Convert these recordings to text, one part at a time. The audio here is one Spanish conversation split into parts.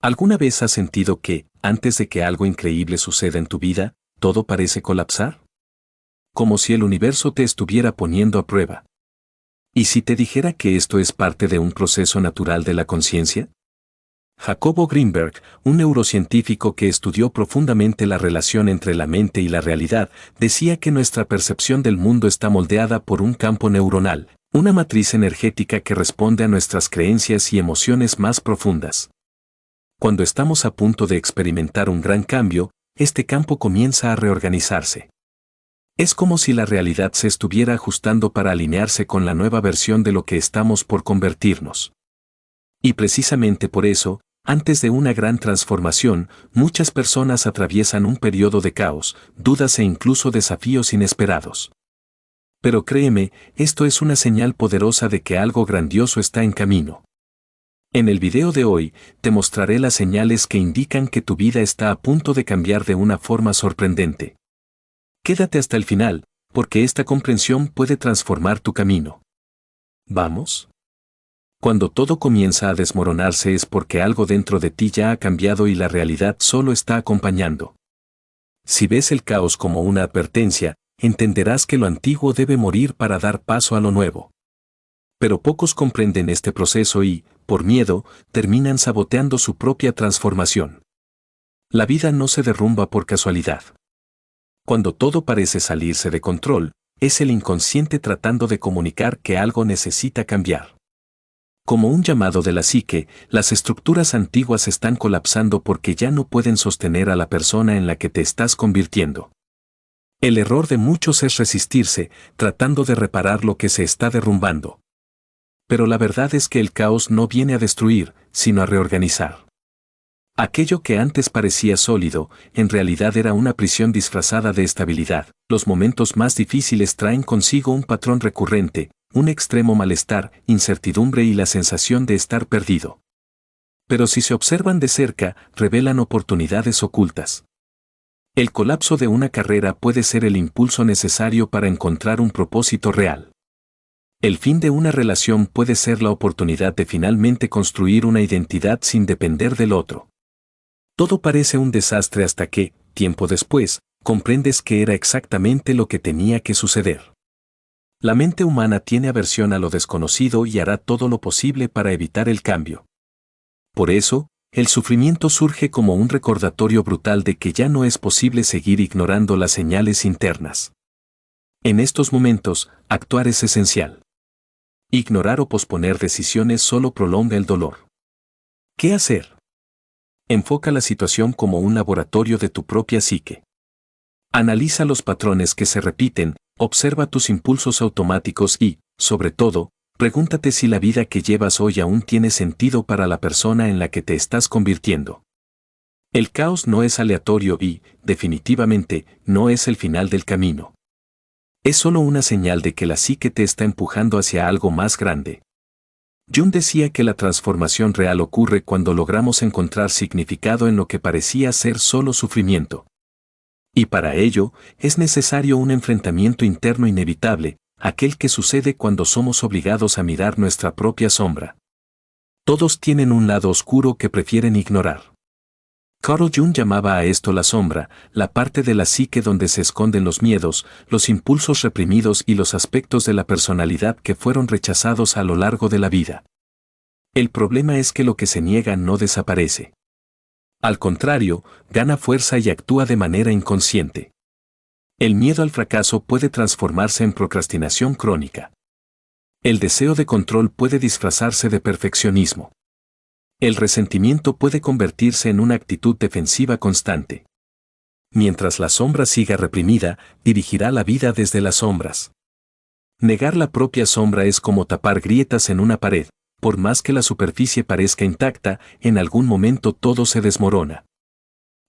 ¿Alguna vez has sentido que, antes de que algo increíble suceda en tu vida, todo parece colapsar? Como si el universo te estuviera poniendo a prueba. ¿Y si te dijera que esto es parte de un proceso natural de la conciencia? Jacobo Greenberg, un neurocientífico que estudió profundamente la relación entre la mente y la realidad, decía que nuestra percepción del mundo está moldeada por un campo neuronal, una matriz energética que responde a nuestras creencias y emociones más profundas. Cuando estamos a punto de experimentar un gran cambio, este campo comienza a reorganizarse. Es como si la realidad se estuviera ajustando para alinearse con la nueva versión de lo que estamos por convertirnos. Y precisamente por eso, antes de una gran transformación, muchas personas atraviesan un periodo de caos, dudas e incluso desafíos inesperados. Pero créeme, esto es una señal poderosa de que algo grandioso está en camino. En el video de hoy, te mostraré las señales que indican que tu vida está a punto de cambiar de una forma sorprendente. Quédate hasta el final, porque esta comprensión puede transformar tu camino. ¿Vamos? Cuando todo comienza a desmoronarse es porque algo dentro de ti ya ha cambiado y la realidad solo está acompañando. Si ves el caos como una advertencia, entenderás que lo antiguo debe morir para dar paso a lo nuevo. Pero pocos comprenden este proceso y, por miedo, terminan saboteando su propia transformación. La vida no se derrumba por casualidad. Cuando todo parece salirse de control, es el inconsciente tratando de comunicar que algo necesita cambiar. Como un llamado de la psique, las estructuras antiguas están colapsando porque ya no pueden sostener a la persona en la que te estás convirtiendo. El error de muchos es resistirse, tratando de reparar lo que se está derrumbando. Pero la verdad es que el caos no viene a destruir, sino a reorganizar. Aquello que antes parecía sólido, en realidad era una prisión disfrazada de estabilidad. Los momentos más difíciles traen consigo un patrón recurrente, un extremo malestar, incertidumbre y la sensación de estar perdido. Pero si se observan de cerca, revelan oportunidades ocultas. El colapso de una carrera puede ser el impulso necesario para encontrar un propósito real. El fin de una relación puede ser la oportunidad de finalmente construir una identidad sin depender del otro. Todo parece un desastre hasta que, tiempo después, comprendes que era exactamente lo que tenía que suceder. La mente humana tiene aversión a lo desconocido y hará todo lo posible para evitar el cambio. Por eso, el sufrimiento surge como un recordatorio brutal de que ya no es posible seguir ignorando las señales internas. En estos momentos, actuar es esencial. Ignorar o posponer decisiones solo prolonga el dolor. ¿Qué hacer? Enfoca la situación como un laboratorio de tu propia psique. Analiza los patrones que se repiten, observa tus impulsos automáticos y, sobre todo, pregúntate si la vida que llevas hoy aún tiene sentido para la persona en la que te estás convirtiendo. El caos no es aleatorio y, definitivamente, no es el final del camino. Es solo una señal de que la psique te está empujando hacia algo más grande. Jung decía que la transformación real ocurre cuando logramos encontrar significado en lo que parecía ser solo sufrimiento. Y para ello, es necesario un enfrentamiento interno inevitable, aquel que sucede cuando somos obligados a mirar nuestra propia sombra. Todos tienen un lado oscuro que prefieren ignorar. Carl Jung llamaba a esto la sombra, la parte de la psique donde se esconden los miedos, los impulsos reprimidos y los aspectos de la personalidad que fueron rechazados a lo largo de la vida. El problema es que lo que se niega no desaparece. Al contrario, gana fuerza y actúa de manera inconsciente. El miedo al fracaso puede transformarse en procrastinación crónica. El deseo de control puede disfrazarse de perfeccionismo. El resentimiento puede convertirse en una actitud defensiva constante. Mientras la sombra siga reprimida, dirigirá la vida desde las sombras. Negar la propia sombra es como tapar grietas en una pared. Por más que la superficie parezca intacta, en algún momento todo se desmorona.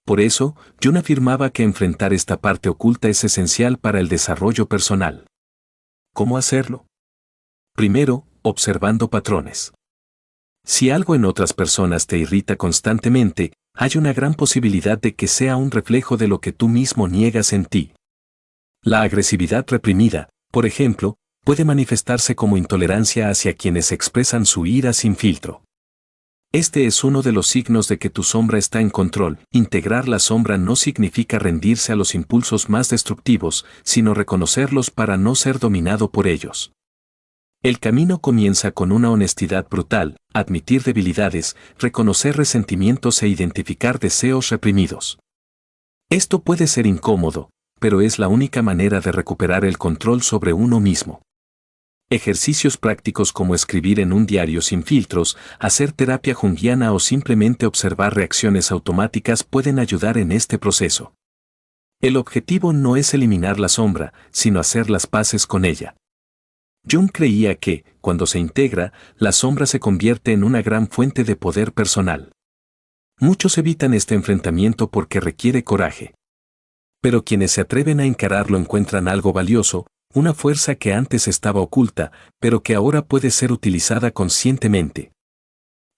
Por eso, Jung afirmaba que enfrentar esta parte oculta es esencial para el desarrollo personal. ¿Cómo hacerlo? Primero, observando patrones. Si algo en otras personas te irrita constantemente, hay una gran posibilidad de que sea un reflejo de lo que tú mismo niegas en ti. La agresividad reprimida, por ejemplo, puede manifestarse como intolerancia hacia quienes expresan su ira sin filtro. Este es uno de los signos de que tu sombra está en control. Integrar la sombra no significa rendirse a los impulsos más destructivos, sino reconocerlos para no ser dominado por ellos. El camino comienza con una honestidad brutal, admitir debilidades, reconocer resentimientos e identificar deseos reprimidos. Esto puede ser incómodo, pero es la única manera de recuperar el control sobre uno mismo. Ejercicios prácticos como escribir en un diario sin filtros, hacer terapia junguiana o simplemente observar reacciones automáticas pueden ayudar en este proceso. El objetivo no es eliminar la sombra, sino hacer las paces con ella. Jung creía que, cuando se integra, la sombra se convierte en una gran fuente de poder personal. Muchos evitan este enfrentamiento porque requiere coraje. Pero quienes se atreven a encararlo encuentran algo valioso, una fuerza que antes estaba oculta, pero que ahora puede ser utilizada conscientemente.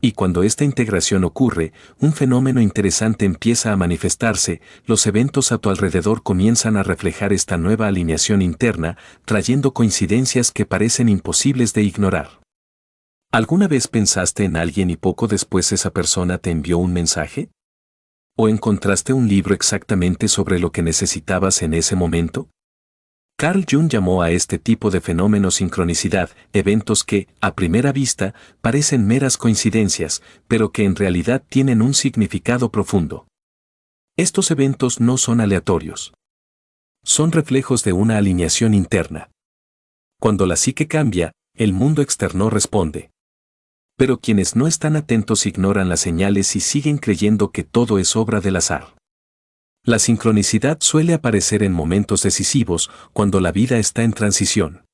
Y cuando esta integración ocurre, un fenómeno interesante empieza a manifestarse, los eventos a tu alrededor comienzan a reflejar esta nueva alineación interna, trayendo coincidencias que parecen imposibles de ignorar. ¿Alguna vez pensaste en alguien y poco después esa persona te envió un mensaje? ¿O encontraste un libro exactamente sobre lo que necesitabas en ese momento? Carl Jung llamó a este tipo de fenómeno sincronicidad, eventos que, a primera vista, parecen meras coincidencias, pero que en realidad tienen un significado profundo. Estos eventos no son aleatorios. Son reflejos de una alineación interna. Cuando la psique cambia, el mundo externo responde. Pero quienes no están atentos ignoran las señales y siguen creyendo que todo es obra del azar. La sincronicidad suele aparecer en momentos decisivos, cuando la vida está en transición.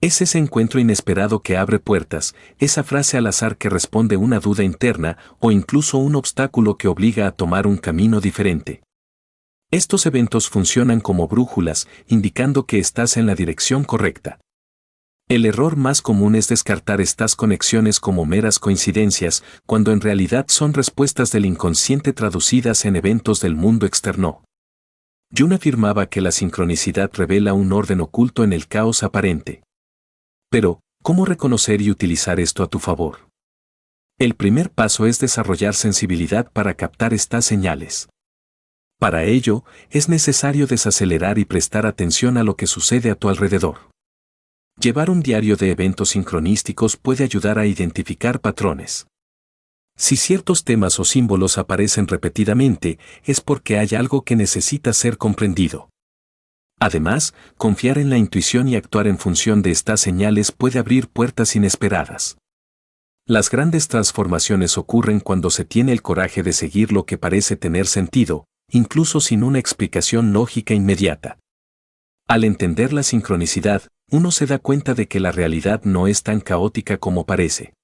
Es ese encuentro inesperado que abre puertas, esa frase al azar que responde una duda interna o incluso un obstáculo que obliga a tomar un camino diferente. Estos eventos funcionan como brújulas, indicando que estás en la dirección correcta. El error más común es descartar estas conexiones como meras coincidencias, cuando en realidad son respuestas del inconsciente traducidas en eventos del mundo externo. Jung afirmaba que la sincronicidad revela un orden oculto en el caos aparente. Pero, ¿cómo reconocer y utilizar esto a tu favor? El primer paso es desarrollar sensibilidad para captar estas señales. Para ello, es necesario desacelerar y prestar atención a lo que sucede a tu alrededor. Llevar un diario de eventos sincronísticos puede ayudar a identificar patrones. Si ciertos temas o símbolos aparecen repetidamente, es porque hay algo que necesita ser comprendido. Además, confiar en la intuición y actuar en función de estas señales puede abrir puertas inesperadas. Las grandes transformaciones ocurren cuando se tiene el coraje de seguir lo que parece tener sentido, incluso sin una explicación lógica inmediata. Al entender la sincronicidad, uno se da cuenta de que la realidad no es tan caótica como parece.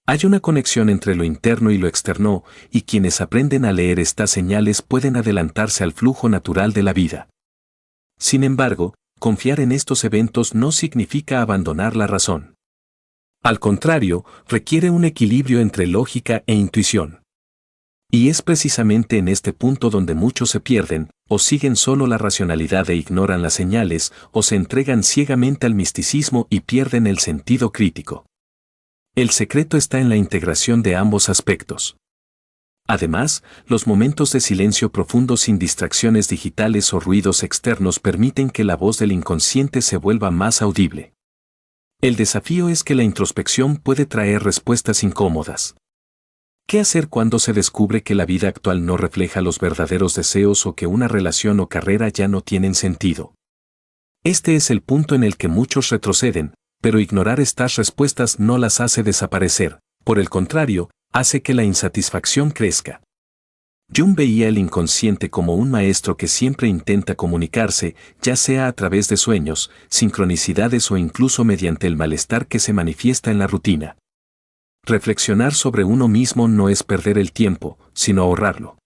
Hay una conexión entre lo interno y lo externo, y quienes aprenden a leer estas señales pueden adelantarse al flujo natural de la vida. Sin embargo, confiar en estos eventos no significa abandonar la razón. Al contrario, requiere un equilibrio entre lógica e intuición. Y es precisamente en este punto donde muchos se pierden, o siguen solo la racionalidad e ignoran las señales, o se entregan ciegamente al misticismo y pierden el sentido crítico. El secreto está en la integración de ambos aspectos. Además, los momentos de silencio profundo sin distracciones digitales o ruidos externos permiten que la voz del inconsciente se vuelva más audible. El desafío es que la introspección puede traer respuestas incómodas. ¿Qué hacer cuando se descubre que la vida actual no refleja los verdaderos deseos o que una relación o carrera ya no tienen sentido? Este es el punto en el que muchos retroceden, pero ignorar estas respuestas no las hace desaparecer, por el contrario, hace que la insatisfacción crezca. Jung veía el inconsciente como un maestro que siempre intenta comunicarse, ya sea a través de sueños, sincronicidades o incluso mediante el malestar que se manifiesta en la rutina. Reflexionar sobre uno mismo no es perder el tiempo, sino ahorrarlo.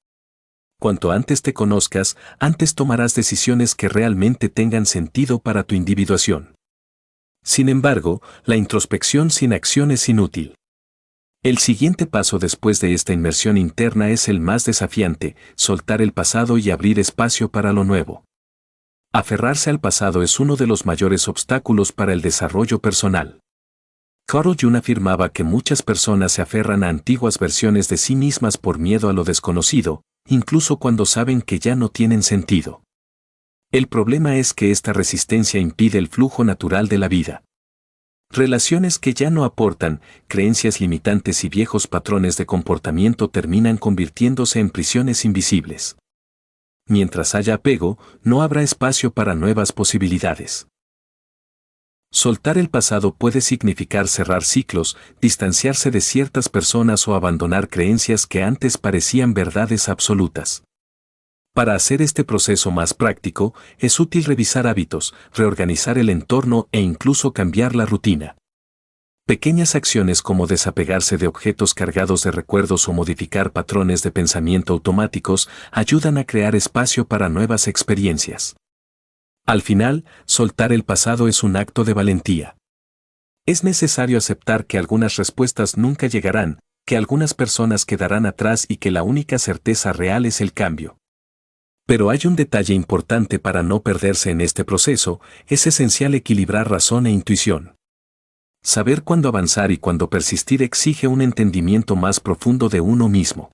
Cuanto antes te conozcas, antes tomarás decisiones que realmente tengan sentido para tu individuación. Sin embargo, la introspección sin acción es inútil. El siguiente paso después de esta inmersión interna es el más desafiante, soltar el pasado y abrir espacio para lo nuevo. Aferrarse al pasado es uno de los mayores obstáculos para el desarrollo personal. Carl Jung afirmaba que muchas personas se aferran a antiguas versiones de sí mismas por miedo a lo desconocido, incluso cuando saben que ya no tienen sentido. El problema es que esta resistencia impide el flujo natural de la vida. Relaciones que ya no aportan, creencias limitantes y viejos patrones de comportamiento terminan convirtiéndose en prisiones invisibles. Mientras haya apego, no habrá espacio para nuevas posibilidades. Soltar el pasado puede significar cerrar ciclos, distanciarse de ciertas personas o abandonar creencias que antes parecían verdades absolutas. Para hacer este proceso más práctico, es útil revisar hábitos, reorganizar el entorno e incluso cambiar la rutina. Pequeñas acciones como desapegarse de objetos cargados de recuerdos o modificar patrones de pensamiento automáticos ayudan a crear espacio para nuevas experiencias. Al final, soltar el pasado es un acto de valentía. Es necesario aceptar que algunas respuestas nunca llegarán, que algunas personas quedarán atrás y que la única certeza real es el cambio. Pero hay un detalle importante para no perderse en este proceso: es esencial equilibrar razón e intuición. Saber cuándo avanzar y cuándo persistir exige un entendimiento más profundo de uno mismo.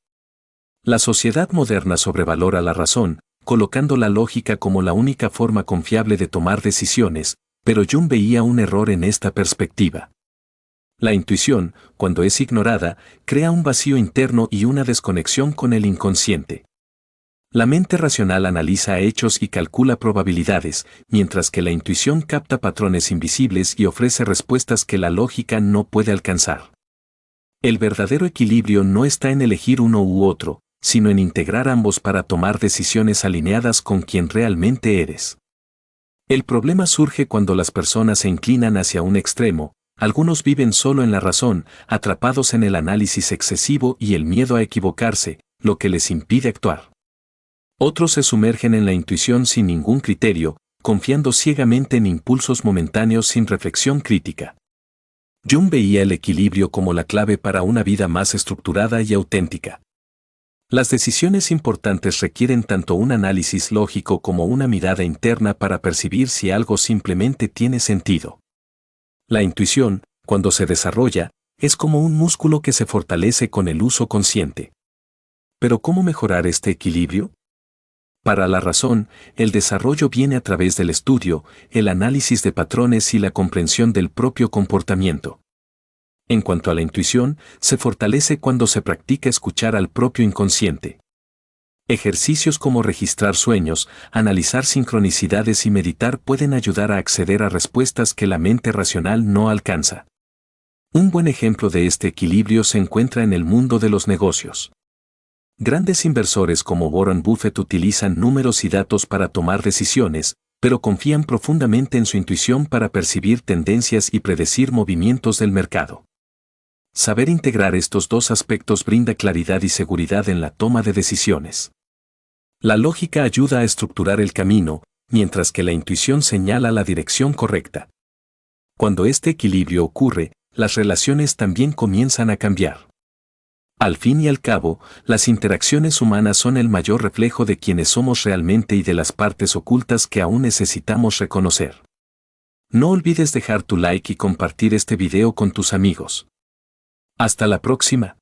La sociedad moderna sobrevalora la razón, colocando la lógica como la única forma confiable de tomar decisiones, pero Jung veía un error en esta perspectiva. La intuición, cuando es ignorada, crea un vacío interno y una desconexión con el inconsciente. La mente racional analiza hechos y calcula probabilidades, mientras que la intuición capta patrones invisibles y ofrece respuestas que la lógica no puede alcanzar. El verdadero equilibrio no está en elegir uno u otro, sino en integrar ambos para tomar decisiones alineadas con quien realmente eres. El problema surge cuando las personas se inclinan hacia un extremo. Algunos viven solo en la razón, atrapados en el análisis excesivo y el miedo a equivocarse, lo que les impide actuar. Otros se sumergen en la intuición sin ningún criterio, confiando ciegamente en impulsos momentáneos sin reflexión crítica. Jung veía el equilibrio como la clave para una vida más estructurada y auténtica. Las decisiones importantes requieren tanto un análisis lógico como una mirada interna para percibir si algo simplemente tiene sentido. La intuición, cuando se desarrolla, es como un músculo que se fortalece con el uso consciente. ¿Pero cómo mejorar este equilibrio? Para la razón, el desarrollo viene a través del estudio, el análisis de patrones y la comprensión del propio comportamiento. En cuanto a la intuición, se fortalece cuando se practica escuchar al propio inconsciente. Ejercicios como registrar sueños, analizar sincronicidades y meditar pueden ayudar a acceder a respuestas que la mente racional no alcanza. Un buen ejemplo de este equilibrio se encuentra en el mundo de los negocios. Grandes inversores como Warren Buffett utilizan números y datos para tomar decisiones, pero confían profundamente en su intuición para percibir tendencias y predecir movimientos del mercado. Saber integrar estos dos aspectos brinda claridad y seguridad en la toma de decisiones. La lógica ayuda a estructurar el camino, mientras que la intuición señala la dirección correcta. Cuando este equilibrio ocurre, las relaciones también comienzan a cambiar. Al fin y al cabo, las interacciones humanas son el mayor reflejo de quienes somos realmente y de las partes ocultas que aún necesitamos reconocer. No olvides dejar tu like y compartir este video con tus amigos. Hasta la próxima.